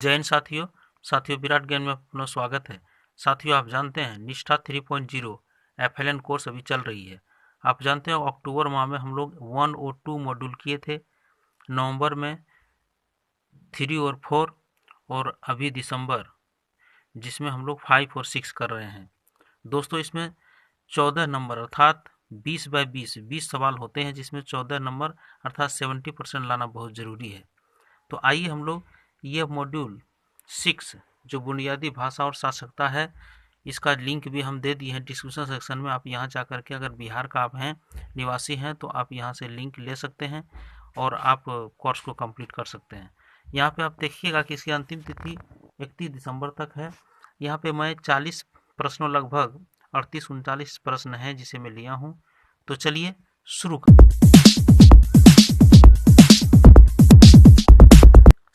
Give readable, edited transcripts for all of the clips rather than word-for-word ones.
जय हिंद साथियों विराट गेम में अपना स्वागत है। साथियों आप जानते हैं निष्ठा 3.0 FLN कोर्स अभी चल रही है। आप जानते हैं अक्टूबर माह में हम लोग 1 और 2 मॉड्यूल किए थे, नवंबर में 3 और 4 और अभी दिसंबर जिसमें हम लोग 5 और 6 कर रहे हैं। दोस्तों इसमें 14 नंबर अर्थात 20 बाय 20 सवाल होते हैं, जिसमें 14 नंबर अर्थात 70% लाना बहुत ज़रूरी है। तो आइए हम लोग ये मॉड्यूल 6 जो बुनियादी भाषा और साक्षरता है, इसका लिंक भी हम दे दिए हैं डिस्क्रिप्शन सेक्शन में। आप यहाँ जा कर के अगर बिहार का आप हैं निवासी हैं तो आप यहाँ से लिंक ले सकते हैं और आप कोर्स को कंप्लीट कर सकते हैं। यहाँ पे आप देखिएगा कि इसकी अंतिम तिथि 31 दिसंबर तक है। यहाँ पे मैं 40 प्रश्नों लगभग 38-39 प्रश्न हैं जिसे मैं लिया हूँ। तो चलिए शुरू कर।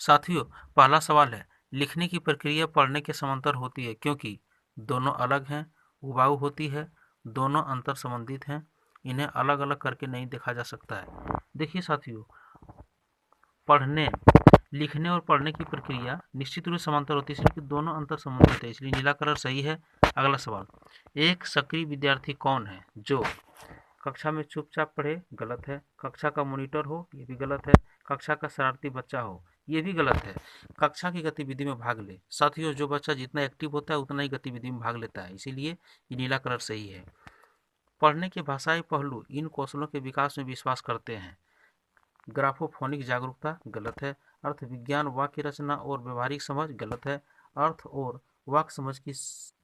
साथियों पहला सवाल है, लिखने की प्रक्रिया पढ़ने के समांतर होती है क्योंकि दोनों अलग हैं, उबाऊ होती है, दोनों अंतर संबंधित हैं, इन्हें अलग अलग करके नहीं देखा जा सकता है। देखिए साथियों, पढ़ने लिखने और पढ़ने की प्रक्रिया निश्चित रूप से समांतर होती है, इसलिए कि दोनों अंतर संबंधित है, इसलिए नीला कलर सही है। अगला सवाल, एक सक्रिय विद्यार्थी कौन है जो कक्षा में चुपचाप पढ़े? गलत है। कक्षा का मॉनिटर हो? ये भी गलत है। कक्षा का शरारती बच्चा हो? ये भी गलत है। कक्षा की गतिविधि में भाग ले? साथियों जो बच्चा जितना एक्टिव होता है उतना ही गतिविधि में भाग लेता है, इसीलिए ये नीला कलर सही है। पढ़ने के भाषाई पहलू इन कौशलों के विकास में विश्वास करते हैं। ग्राफोफोनिक जागरूकता? गलत है। अर्थ विज्ञान, वाक्य रचना और व्यवहारिक समझ? गलत है। अर्थ और वाक्य समझ की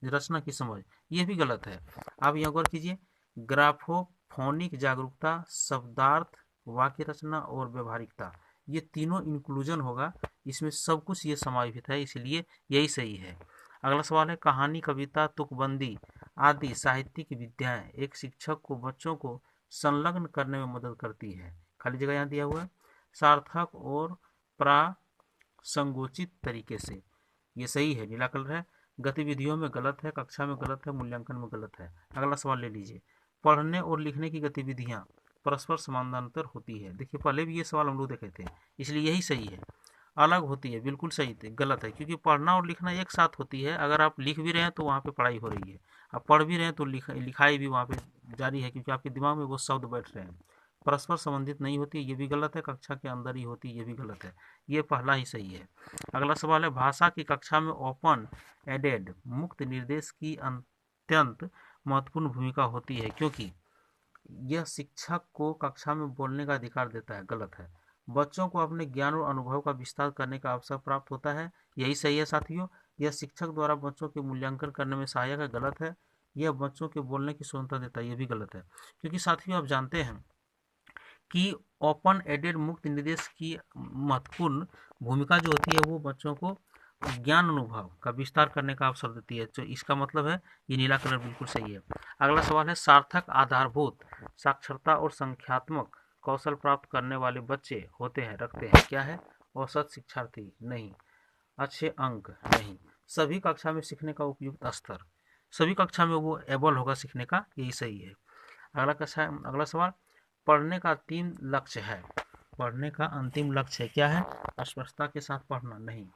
रचना की समझ? ये भी गलत है। आप यहाँ गौर कीजिए, ग्राफोफोनिक जागरूकता, शब्दार्थ, वाक्य रचना और व्यवहारिकता, ये तीनों इंक्लूजन होगा, इसमें सब कुछ ये समाहित है, इसलिए यही सही है। अगला सवाल है, कहानी, कविता, तुकबंदी आदि साहित्यिक विद्याएं एक शिक्षक को बच्चों को संलग्न करने में मदद करती है। खाली जगह यहाँ दिया हुआ है, सार्थक और प्रासंगोचित तरीके से, ये सही है, नीला कलर है। गतिविधियों में गलत है, कक्षा में गलत है, मूल्यांकन में गलत है। अगला सवाल ले लीजिए, पढ़ने और लिखने की गतिविधियां परस्पर समानांतर होती है। देखिए पहले भी ये सवाल हम लोग देखे थे, इसलिए यही सही है। अलग होती है, बिल्कुल सही थे, गलत है, क्योंकि पढ़ना और लिखना एक साथ होती है। अगर आप लिख भी रहे हैं तो वहाँ पे पढ़ाई हो रही है, आप पढ़ भी रहे हैं तो लिखाई भी वहाँ पे जारी है, क्योंकि आपके दिमाग में वो शब्द बैठ रहे हैं। परस्पर संबंधित नहीं होती, ये भी गलत है। कक्षा के अंदर ही होती है, ये भी गलत है। ये पहला ही सही है। अगला सवाल है, भाषा की कक्षा में ओपन एडेड मुक्त निर्देश की अत्यंत महत्वपूर्ण भूमिका होती है क्योंकि यह शिक्षक को कक्षा में बोलने का अधिकार देता है। गलत है। बच्चों को अपने ज्ञान और अनुभव का विस्तार करने का अवसर प्राप्त होता है। यही सही है साथियों। यह शिक्षक द्वारा बच्चों के मूल्यांकन करने में सहायक है। गलत है। यह बच्चों के बोलने की स्वतंत्रता देता है। यह भी गलत है, क्योंकि साथियों आप जानते हैं कि ओपन एडेड मुक्त निर्देश की महत्वपूर्ण भूमिका जो होती है वो बच्चों को ज्ञान अनुभव का विस्तार करने का अवसर देती है। तो इसका मतलब है ये नीला कलर बिल्कुल सही है। अगला सवाल है, सार्थक आधारभूत साक्षरता और संख्यात्मक कौशल प्राप्त करने वाले बच्चे होते हैं, रखते हैं। क्या है? औसत शिक्षार्थी? नहीं। अच्छे अंक? नहीं। सभी कक्षा में सीखने का उपयुक्त स्तर? सभी कक्षा में वो एबल होगा सीखने का, यही सही है। अगला सवाल, पढ़ने का अंतिम लक्ष्य है? पढ़ने का अंतिम लक्ष्य क्या है? स्पष्टता के साथ पढ़ना? नहीं।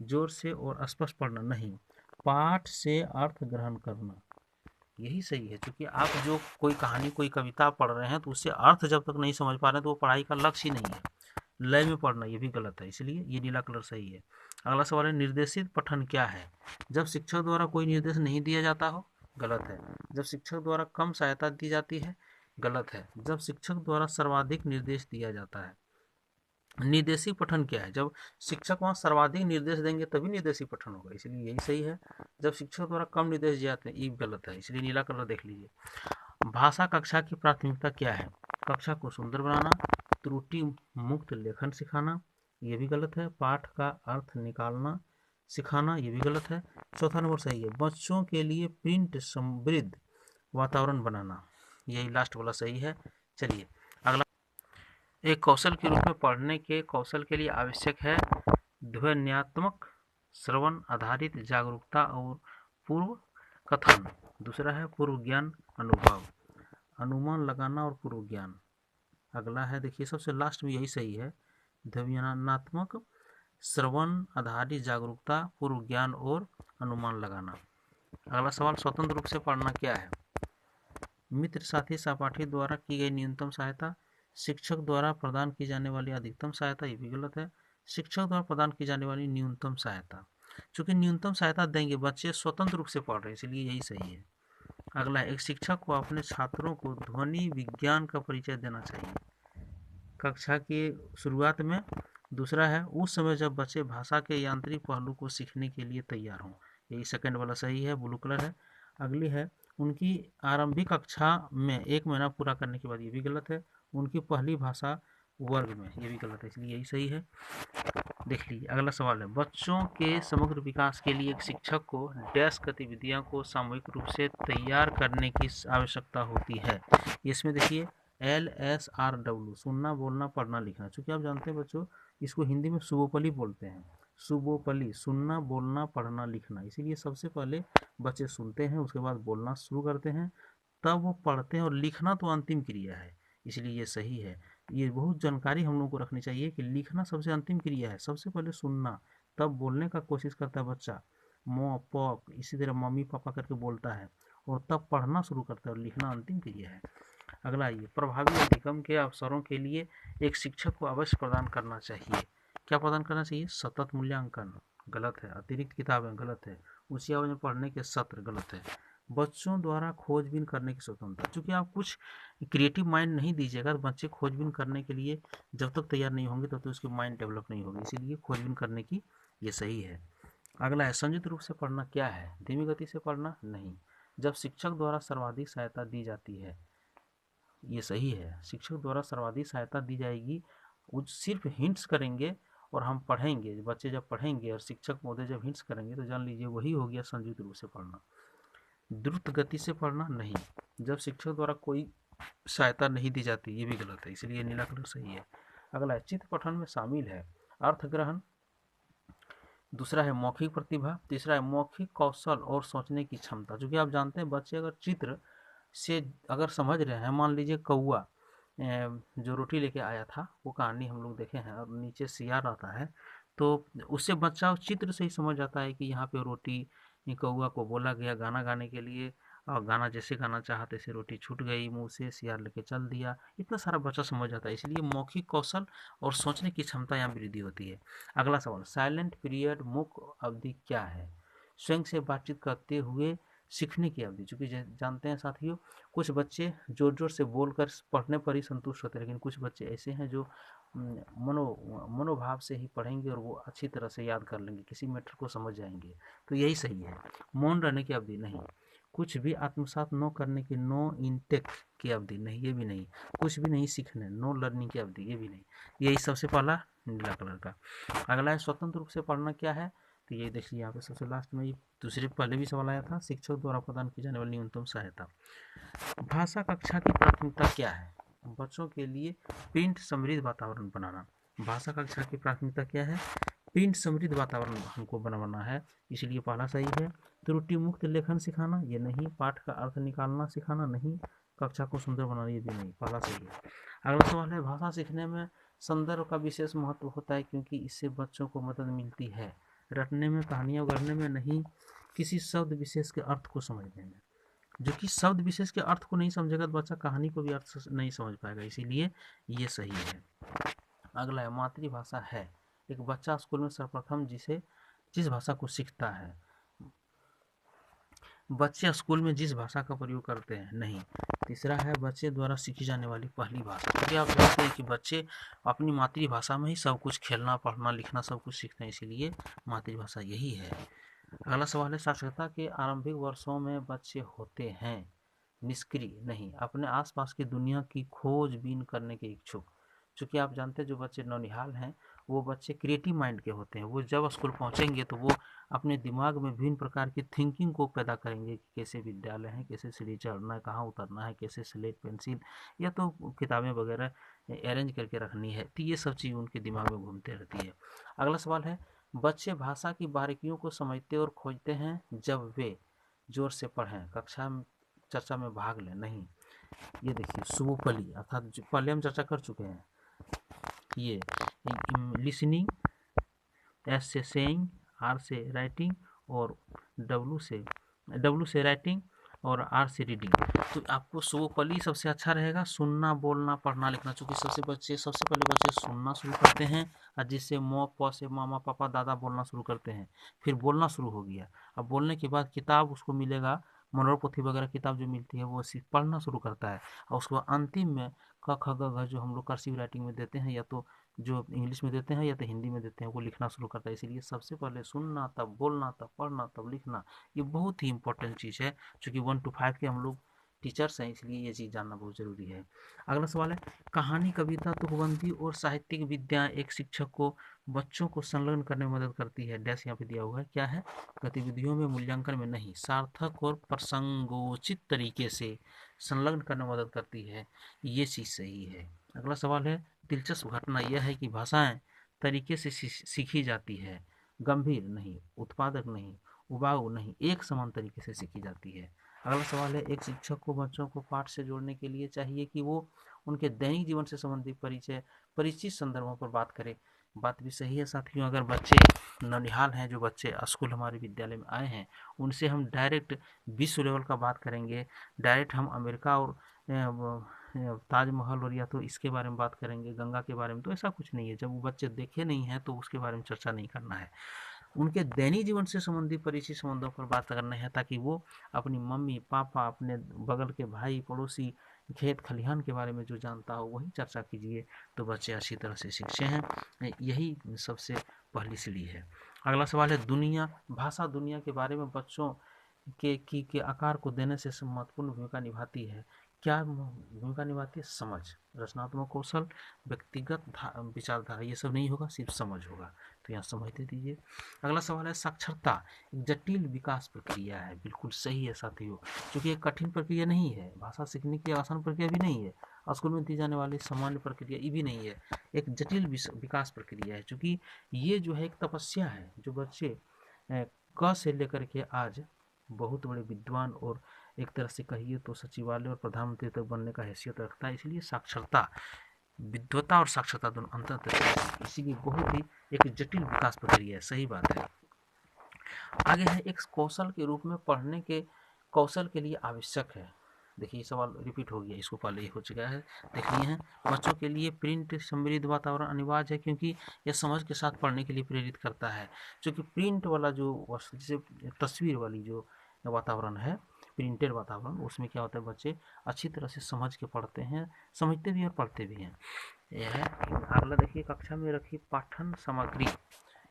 जोर से और स्पष्ट पढ़ना? नहीं। पाठ से अर्थ ग्रहण करना? यही सही है, क्योंकि आप जो कोई कहानी कोई कविता पढ़ रहे हैं तो उससे अर्थ जब तक नहीं समझ पा रहे हैं तो वो पढ़ाई का लक्ष्य ही नहीं है। लय में पढ़ना, ये भी गलत है, इसलिए ये नीला कलर सही है। अगला सवाल है, निर्देशित पठन क्या है? जब शिक्षक द्वारा कोई निर्देश नहीं दिया जाता हो? गलत है। जब शिक्षक द्वारा कम सहायता दी जाती है? गलत है। जब शिक्षक द्वारा सर्वाधिक निर्देश दिया जाता है? निर्देशी पठन क्या है? जब शिक्षक वहाँ सर्वाधिक निर्देश देंगे तभी निर्देशी पठन होगा, इसलिए यही सही है। जब शिक्षक द्वारा कम निर्देश दिए जाते हैं, ये गलत है, इसलिए नीला कलर देख लीजिए। भाषा कक्षा की प्राथमिकता क्या है? कक्षा को सुंदर बनाना, त्रुटि मुक्त लेखन सिखाना? ये भी गलत है। पाठ का अर्थ निकालना सिखाना? ये भी गलत है। चौथा नंबर सही है, बच्चों के लिए प्रिंट समृद्ध वातावरण बनाना? यही लास्ट वाला सही है। चलिए अगला, एक कौशल के रूप में पढ़ने के कौशल के लिए आवश्यक है ध्वन्यात्मक श्रवण आधारित जागरूकता और पूर्व कथन। दूसरा है पूर्व ज्ञान अनुभव, अनुमान लगाना और पूर्व ज्ञान। अगला है, देखिए सबसे लास्ट में यही सही है, ध्वन्यात्मक श्रवण आधारित जागरूकता, पूर्व ज्ञान और अनुमान लगाना। अगला सवाल, स्वतंत्र रूप से पढ़ना क्या है? मित्र, साथी, सहपाठी द्वारा की गई न्यूनतम सहायता, शिक्षक द्वारा प्रदान की जाने वाली अधिकतम सहायता, ये भी गलत है। शिक्षक द्वारा प्रदान की जाने वाली न्यूनतम सहायता, चूंकि न्यूनतम सहायता देंगे, बच्चे स्वतंत्र रूप से पढ़ रहे हैं, इसलिए यही सही है। अगला है, एक शिक्षक को अपने छात्रों को ध्वनि विज्ञान का परिचय देना चाहिए कक्षा की शुरुआत में। दूसरा है, उस समय जब बच्चे भाषा के यांत्रिक पहलू को सीखने के लिए तैयार हों, यही सेकंड वाला सही है, ब्लू कलर है। अगली है, उनकी आरंभिक कक्षा में 1 महीना पूरा करने के बाद, ये भी गलत है। उनकी पहली भाषा वर्ग में, ये भी गलत है, इसलिए यही सही है। देख लीजिए, अगला सवाल है, बच्चों के समग्र विकास के लिए एक शिक्षक को डैश गतिविधियों को सामूहिक रूप से तैयार करने की आवश्यकता होती है। इसमें देखिए LSRW, सुनना, बोलना, पढ़ना, लिखना। चूंकि आप जानते हैं बच्चों, इसको हिंदी में सुबोपली बोलते हैं। सुबोपली, सुनना, बोलना, पढ़ना, लिखना। इसीलिए सबसे पहले बच्चे सुनते हैं, उसके बाद बोलना शुरू करते हैं, तब वो पढ़ते हैं, और लिखना तो अंतिम क्रिया है, इसलिए ये सही है। ये बहुत जानकारी हम लोगों को रखनी चाहिए कि लिखना सबसे अंतिम क्रिया है। सबसे पहले सुनना, तब बोलने का कोशिश करता है बच्चा, मो पॉप, इसी तरह मम्मी पापा करके बोलता है, और तब पढ़ना शुरू करता है, और लिखना अंतिम क्रिया है। अगला, ये प्रभावी अधिगम के अवसरों के लिए एक शिक्षक को अवश्य प्रदान करना चाहिए। क्या प्रदान करना चाहिए? सतत मूल्यांकन, गलत है। अतिरिक्त किताबें, गलत है। ऊंची आवाज में पढ़ने के सत्र, गलत है। बच्चों द्वारा खोजबीन करने की स्वतंत्रता, क्योंकि आप कुछ क्रिएटिव माइंड नहीं दीजिएगा तो बच्चे खोजबीन करने के लिए जब तक तैयार नहीं होंगे तब तक उसकी माइंड डेवलप नहीं होगी, इसीलिए खोजबीन करने की ये सही है। अगला है, संयुक्त रूप से पढ़ना क्या है? धीमी गति से पढ़ना, नहीं। जब शिक्षक द्वारा सर्वाधिक सहायता दी जाती है, ये सही है। शिक्षक द्वारा सर्वाधिक सहायता दी जाएगी, वो सिर्फ हिंट्स करेंगे और हम पढ़ेंगे। बच्चे जब पढ़ेंगे और शिक्षक महोदय जब हिंट्स करेंगे तो जान लीजिए वही हो गया संयुक्त रूप से पढ़ना। द्रुत गति से पढ़ना, नहीं। जब शिक्षक द्वारा कोई सहायता नहीं दी जाती, ये भी गलत है, इसलिए नीला कलर सही है। अगला है, चित्र पठन में शामिल है अर्थ ग्रहण, दूसरा है मौखिक प्रतिभा, तीसरा है मौखिक कौशल और सोचने की क्षमता। क्योंकि आप जानते हैं बच्चे अगर चित्र से अगर समझ रहे हैं, मान लीजिए कौआ जो रोटी लेके आया था, वो कहानी हम लोग देखे हैं, और नीचे सियार रहता है, तो उससे बच्चा उस चित्र से ही समझ जाता है कि यहाँ पे रोटी कौआ को बोला गया गाना गाने के लिए, और गाना जैसे गाना चाहा तैसे रोटी छूट गई मुंह से, सियार लेके चल दिया। इतना सारा बच्चा समझ जाता है, इसलिए मौखिक कौशल और सोचने की क्षमता यहाँ वृद्धि होती है। अगला सवाल, साइलेंट पीरियड मुख्य अवधि क्या है? स्वयं से बातचीत करते हुए सीखने की अवधि। चूंकि जानते हैं साथियों, कुछ बच्चे जोर जोर से बोलकर पढ़ने पर ही संतुष्ट होते हैं, लेकिन कुछ बच्चे ऐसे हैं जो मनोभाव से ही पढ़ेंगे और वो अच्छी तरह से याद कर लेंगे, किसी मैटर को समझ जाएंगे, तो यही सही है। मौन रहने की अवधि, नहीं। कुछ भी आत्मसात न करने की, नो इनटेक की अवधि, नहीं, ये भी नहीं। कुछ भी नहीं सीखने, नो लर्निंग की अवधि, ये भी नहीं। यही सबसे पहला नीला कलर का। अगला है, स्वतंत्र रूप से पढ़ना क्या है? तो ये देखिए यहाँ पे सबसे लास्ट में, ये दूसरे पहले भी सवाल आया था, शिक्षक द्वारा प्रदान की जाने वाली न्यूनतम सहायता। भाषा कक्षा की प्राथमिकता क्या है? बच्चों के लिए प्रिंट समृद्ध वातावरण बनाना। भाषा कक्षा की प्राथमिकता क्या है? प्रिंट समृद्ध वातावरण हमको बनवाना है, इसलिए पहला सही है। त्रुटि मुक्त लेखन सिखाना, ये नहीं। पाठ का अर्थ निकालना सिखाना, नहीं। कक्षा को सुंदर बनाना, ये भी नहीं, पहला सही है। अगला सवाल है, भाषा सीखने में संदर्भ का विशेष महत्व होता है क्योंकि इससे बच्चों को मदद मिलती है रटने में, कहानियां गढ़ने में, नहीं। किसी शब्द विशेष के अर्थ को समझने में। जो कि शब्द विशेष के अर्थ को नहीं समझेगा तो बच्चा कहानी को भी अर्थ नहीं समझ पाएगा, इसीलिए ये सही है। अगला है, मातृभाषा है। एक बच्चा स्कूल में सर्वप्रथम जिस भाषा को सीखता है, बच्चे स्कूल में जिस भाषा का प्रयोग करते हैं, नहीं। तीसरा है, बच्चे द्वारा सीखी जाने वाली पहली भाषा, क्योंकि आप जानते हैं कि बच्चे अपनी मातृभाषा में ही सब कुछ, खेलना, पढ़ना, लिखना सब कुछ सीखते हैं, इसीलिए मातृभाषा यही है। अगला सवाल है, साक्षरता के आरंभिक वर्षों में बच्चे होते हैं निष्क्रिय, नहीं। अपने आसपास की दुनिया की खोजबीन करने के इच्छुक। चूँकि आप जानते हैं जो बच्चे नौनिहाल हैं वो बच्चे क्रिएटिव माइंड के होते हैं, वो जब स्कूल पहुंचेंगे तो वो अपने दिमाग में विभिन्न प्रकार की थिंकिंग को पैदा करेंगे कि कैसे विद्यालय है, कैसे सीढ़ी चढ़ना है, कहाँ उतरना है, कैसे स्लेट पेंसिल या तो किताबें वगैरह अरेंज करके रखनी है, तो ये सब चीज़ उनके दिमाग में घूमते रहती है। अगला सवाल है, बच्चे भाषा की बारीकियों को समझते और खोजते हैं जब वे जोर से पढ़ें, कक्षा चर्चा में भाग लें, नहीं। ये देखिए, सुबोपली अर्थात पहले हम चर्चा कर चुके हैं, ये लिसनिंग, एस से सेइंग, आर से राइटिंग और डब्लू से राइटिंग और आर से रीडिंग। तो आपको सोपली सबसे अच्छा रहेगा, सुनना, बोलना, पढ़ना, लिखना। चूँकि सबसे पहले बच्चे सुनना शुरू करते हैं और जिससे म प से मामा पापा दादा बोलना शुरू करते हैं, फिर बोलना शुरू हो गया। अब बोलने के बाद किताब उसको मिलेगा, मनोरम पोथी वगैरह किताब जो मिलती है वो सिर्फ पढ़ना शुरू करता है। और उसके बाद अंतिम में क ख ग घ जो हम लोग कर्सिव राइटिंग में देते हैं, या तो जो इंग्लिश में देते हैं या तो हिंदी में देते हैं, वो लिखना शुरू करता है। इसीलिए सबसे पहले सुनना, तब बोलना, तब पढ़ना, तब लिखना, ये बहुत ही इंपॉर्टेंट चीज़ है। चूँकि 1 to 5 के हम लोग टीचर्स हैं, इसलिए ये चीज़ जानना बहुत ज़रूरी है। अगला सवाल है, कहानी, कविता, तुकबंदी और साहित्यिक विद्या एक शिक्षक को बच्चों को संलग्न करने में मदद करती है। डैश यहाँ पे दिया हुआ है, क्या है? गतिविधियों में, मूल्यांकन में नहीं, सार्थक और प्रसंगोचित तरीके से संलग्न करने में मदद करती है। ये चीज़ सही है। अगला सवाल है, दिलचस्प घटना यह है कि भाषाएं तरीके से सीखी जाती है, गंभीर नहीं, उत्पादक नहीं, उबाऊ नहीं, एक समान तरीके से सीखी जाती है। अगला सवाल है, एक शिक्षक को बच्चों को पाठ से जोड़ने के लिए चाहिए कि वो उनके दैनिक जीवन से संबंधित परिचित संदर्भों पर बात करे। बात भी सही है साथियों। अगर बच्चे ननिहाल हैं, जो बच्चे स्कूल हमारे विद्यालय में आए हैं, उनसे हम डायरेक्ट विश्व लेवल का बात करेंगे, डायरेक्ट हम अमेरिका और ताजमहल और या तो इसके बारे में बात करेंगे, गंगा के बारे में, तो ऐसा कुछ नहीं है। जब वो बच्चे देखे नहीं हैं तो उसके बारे में चर्चा नहीं करना है। उनके दैनिक जीवन से संबंधित परिचित संबंधों पर बात करना है, ताकि वो अपनी मम्मी पापा, अपने बगल के भाई पड़ोसी, खेत खलिहान के बारे में जो जानता हो वही चर्चा कीजिए, तो बच्चे अच्छी तरह से सीखते हैं। यही सबसे पहली सीढ़ी है। अगला सवाल है, दुनिया, भाषा दुनिया के बारे में बच्चों के आकार को देने से महत्वपूर्ण भूमिका निभाती है। क्या भूमिका निभाती है? समझ, रचनात्मक कौशल, व्यक्तिगत विचारधारा, ये सब नहीं होगा, सिर्फ समझ होगा। तो यहाँ समझ दे दीजिए। अगला सवाल है, साक्षरता एक जटिल विकास प्रक्रिया है। बिल्कुल सही है साथियों, क्योंकि एक कठिन प्रक्रिया नहीं है, भाषा सीखने की आसान प्रक्रिया भी नहीं है, स्कूल में दी जाने वाली सामान्य प्रक्रिया ये भी नहीं है, एक जटिल विकास प्रक्रिया है। क्योंकि ये जो है एक तपस्या है, जो बच्चे क से लेकर के आज बहुत बड़े विद्वान और एक तरह से कहिए तो सचिवालय और प्रधानमंत्री तक बनने का हैसियत रखता है। इसलिए साक्षरता, विद्वता और साक्षरता दोनों अंतर, इसीलिए बहुत ही एक जटिल विकास प्रक्रिया है। सही बात है। आगे है, एक कौशल के रूप में पढ़ने के कौशल के लिए आवश्यक है। देखिए ये सवाल रिपीट हो गया, इसको पहले ही हो चुका है, देख लिए हैं। बच्चों के लिए प्रिंट समृद्ध वातावरण अनिवार्य है, क्योंकि यह समझ के साथ पढ़ने के लिए प्रेरित करता है। क्योंकि प्रिंट वाला जो जैसे तस्वीर वाली जो वातावरण है, प्रिंटेड वातावरण, उसमें क्या होता है, बच्चे अच्छी तरह से समझ के पढ़ते हैं, समझते भी और पढ़ते भी हैं। यह है। अगला देखिए, कक्षा में रखी पाठन सामग्री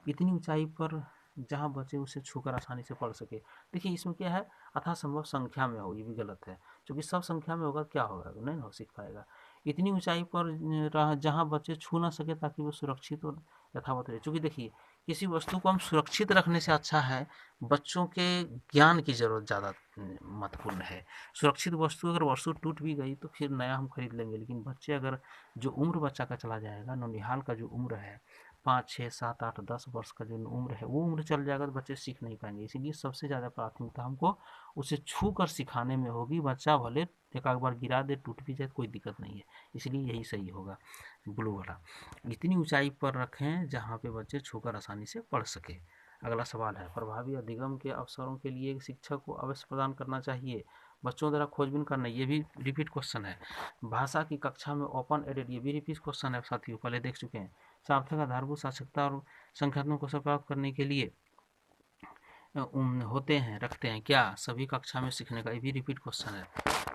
इतनी ऊंचाई पर जहाँ बच्चे उसे छूकर आसानी से पढ़ सके। देखिए इसमें क्या है, अथा संभव संख्या में हो, ये भी गलत है। क्योंकि सब संख्या में होगा क्या होगा, नहीं ना सीख पाएगा। इतनी ऊंचाई पर जहाँ बच्चे छू ना सके, ताकि वो सुरक्षित और यथावत रहे। क्योंकि देखिए किसी वस्तु को हम सुरक्षित रखने से अच्छा है बच्चों के ज्ञान की जरूरत ज़्यादा महत्वपूर्ण है। सुरक्षित वस्तु, अगर वस्तु टूट भी गई तो फिर नया हम खरीद लेंगे, लेकिन बच्चे अगर जो उम्र बच्चा का चला जाएगा, नौनिहाल का जो उम्र है 5, 6, 7, 8, 10 वर्ष का जो उम्र है, वो उम्र चल जाएगा तो बच्चे सीख नहीं पाएंगे। इसीलिए सबसे ज़्यादा प्राथमिकता हमको उसे छू कर सिखाने में होगी। बच्चा भले एक आध बार गिरा दे, टूट भी जाए, कोई दिक्कत नहीं है। इसलिए यही सही होगा, ब्लू वाला। इतनी ऊंचाई पर रखें जहाँ पे बच्चे छूकर आसानी से पढ़ सके। अगला सवाल है, प्रभावी अधिगम के अवसरों के लिए शिक्षक को अवश्य प्रदान करना चाहिए। बच्चों द्वारा खोजबीन करना, ये भी रिपीट क्वेश्चन है। भाषा की कक्षा में ओपन एडेड, ये भी रिपीट क्वेश्चन है साथियों, पहले देख चुके हैं। सार्थक आधारभूत साक्षरता और संख्यात्मक कौशल प्राप्त करने के लिए होते हैं, रखते हैं क्या? सभी कक्षा में सीखने का, ये भी रिपीट क्वेश्चन है।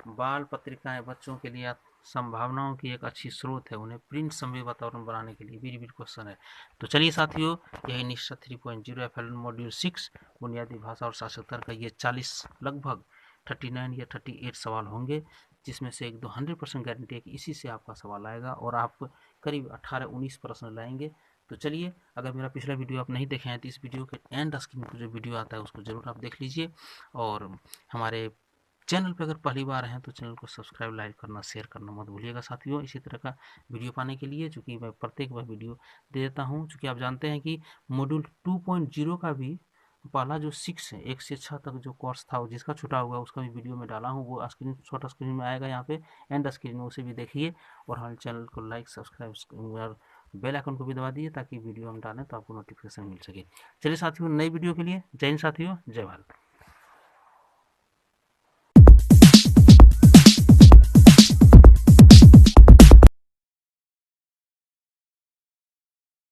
बाल पत्रिकाएं बच्चों के लिए संभावनाओं की एक अच्छी स्रोत है, उन्हें प्रिंट समृद्ध वातावरण बनाने के लिए भी रिपीट क्वेश्चन है। तो चलिए साथियों, यही निष्ठा 3.0 FLN मॉड्यूल 6 बुनियादी भाषा और साक्षरता का ये 40 लगभग 39 या 38 सवाल होंगे, जिसमें से एक 100% गारंटी है कि इसी से आपका सवाल आएगा और आप करीब 18-19 प्रश्न लाएंगे। तो चलिए, अगर मेरा पिछला वीडियो आप नहीं देखे हैं तो इस वीडियो के एंड स्क्रीन पर जो वीडियो आता है उसको जरूर आप देख लीजिए। और हमारे चैनल पर अगर पहली बार हैं तो चैनल को सब्सक्राइब, लाइक करना, शेयर करना मत भूलिएगा साथियों। इसी तरह का वीडियो पाने के लिए, चूँकि मैं प्रत्येक बार वीडियो दे देता हूँ, चूँकि आप जानते हैं कि मॉड्यूल 2.0 का भी पहला जो 6 है 1 से 6 तक जो कोर्स था, जिसका छुटा हुआ उसका भी वीडियो में डाला हूँ, वो स्क्रीन शॉर्ट स्क्रीन में आएगा, यहाँ पे एंड स्क्रीन में, उसे भी देखिए। और हमारे चैनल को लाइक, सब्सक्राइब बेल आइकन को भी दबा दीजिए ताकि वीडियो हम डालें तो आपको नोटिफिकेशन मिल सके। चलिए साथियों, नई वीडियो के लिए जय हिंद साथियों, जय भारत।